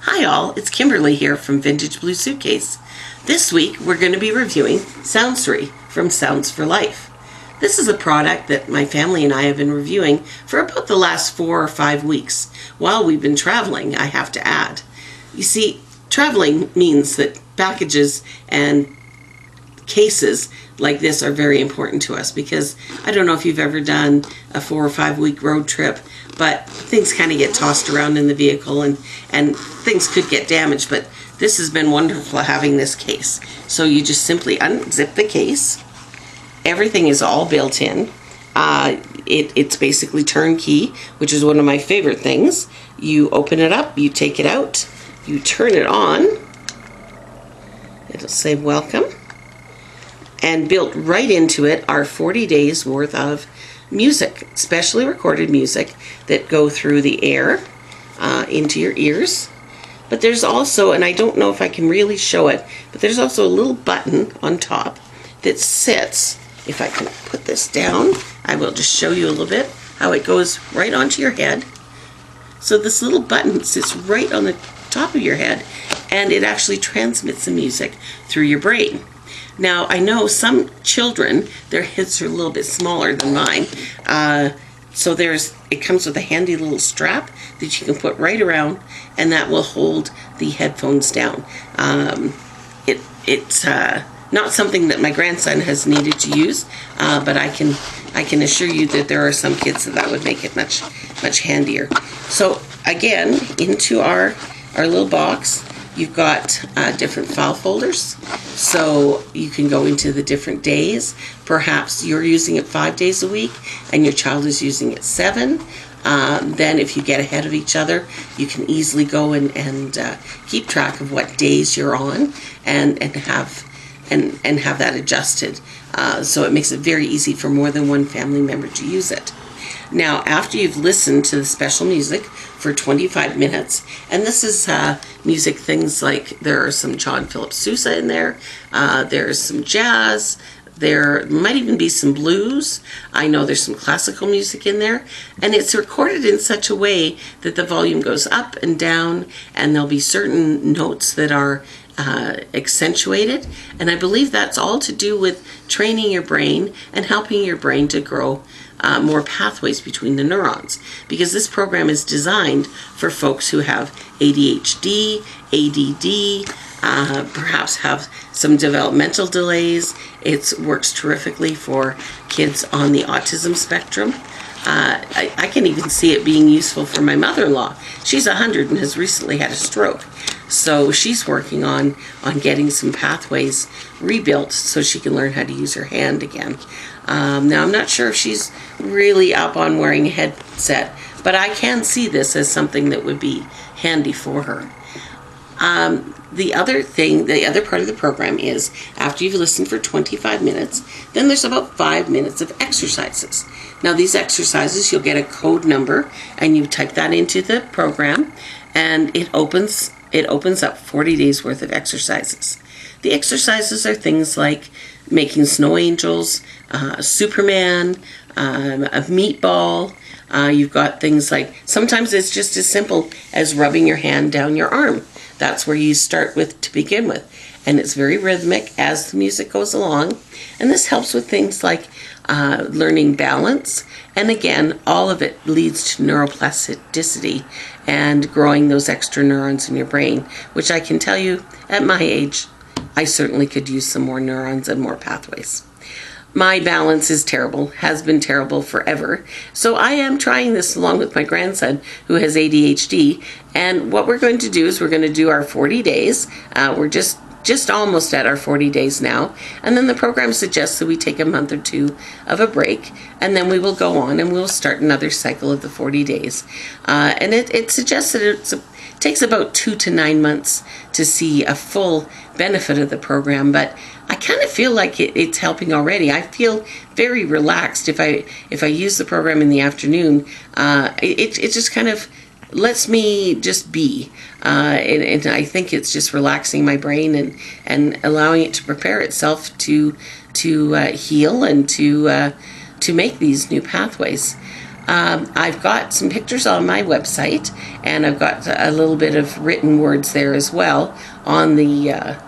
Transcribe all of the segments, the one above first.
Hi all, it's Kimberly here from Vintage Blue Suitcase. This week we're going to be reviewing Soundsory from Sounds for Life. This is a product that my family and I have been reviewing for about the last 4 or 5 weeks while we've been traveling, I have to add. You see, traveling means that packages and cases like this are very important to us because I don't know if you've ever done a 4 or 5 week road trip, but things kind of get tossed around in the vehicle and things could get damaged, but this has been wonderful having this case. So you just simply unzip the case. Everything is all built in. It's basically turnkey, which is one of my favorite things. You open it up, you take it out, you turn it on. It'll say welcome. And built right into it are 40 days worth of music, specially recorded music that go through the air into your ears. But there's also, and I don't know if I can really show it, but there's also a little button on top that sits. If I can put this down, I will just show you a little bit how it goes right onto your head. So this little button sits right on the top of your head, and it actually transmits the music through your brain. Now, I know some children, their heads are a little bit smaller than mine, so it comes with a handy little strap that you can put right around, and that will hold the headphones down. It's not something that my grandson has needed to use, but I can assure you that there are some kids that would make it much handier. So again, into our little box, you've got different file folders, so you can go into the different days. Perhaps you're using it 5 days a week and your child is using it 7. Then if you get ahead of each other, you can easily go and keep track of what days you're on and have that adjusted. So it makes it very easy for more than one family member to use it. Now, after you've listened to the special music for 25 minutes, and this is music, things like there are some John Philip Sousa in there, there's some jazz, there might even be some blues. I know there's some classical music in there, and it's recorded in such a way that the volume goes up and down, and there'll be certain notes that are accentuated, and I believe that's all to do with training your brain and helping your brain to grow more pathways between the neurons, because this program is designed for folks who have ADHD, ADD, perhaps have some developmental delays. It works terrifically for kids on the autism spectrum. I can even see it being useful for my mother-in-law. She's 100 and has recently had a stroke. So she's working on getting some pathways rebuilt so she can learn how to use her hand again. Now, I'm not sure if she's really up on wearing a headset, but I can see this as something that would be handy for her. The other part of the program is after you've listened for 25 minutes, then there's about 5 minutes of exercises. Now, these exercises, you'll get a code number, and you type that into the program, and it opens up 40 days worth of exercises. The exercises are things like making snow angels, Superman, a meatball. You've got things like, sometimes it's just as simple as rubbing your hand down your arm. That's where you start with to begin with. And it's very rhythmic as the music goes along. And this helps with things like learning balance. And again, all of it leads to neuroplasticity and growing those extra neurons in your brain, which I can tell you, at my age, I certainly could use some more neurons and more pathways. My balance is terrible, has been terrible forever. So I am trying this along with my grandson who has ADHD. And what we're going to do is we're going to do our 40 days. We're just almost at our 40 days now. And then the program suggests that we take a month or 2 of a break. And then we will go on and we'll start another cycle of the 40 days. And it suggests that it takes about 2 to 9 months to see a full benefit of the program. But I kind of feel like it's helping already. I feel very relaxed if I use the program in the afternoon. It just kind of lets me just be, and I think it's just relaxing my brain and allowing it to prepare itself to heal and to make these new pathways. I've got some pictures on my website, and I've got a little bit of written words there as well on the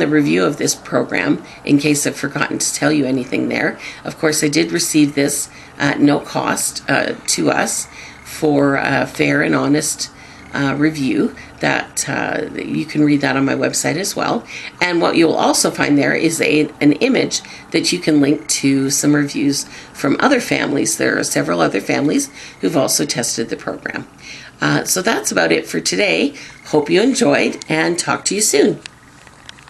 review of this program, in case I've forgotten to tell you anything there. Of course, I did receive this at no cost to us for a fair and honest review. That you can read that on my website as well. And what you'll also find there is an image that you can link to some reviews from other families. There are several other families who've also tested the program. So that's about it for today. Hope you enjoyed, and talk to you soon.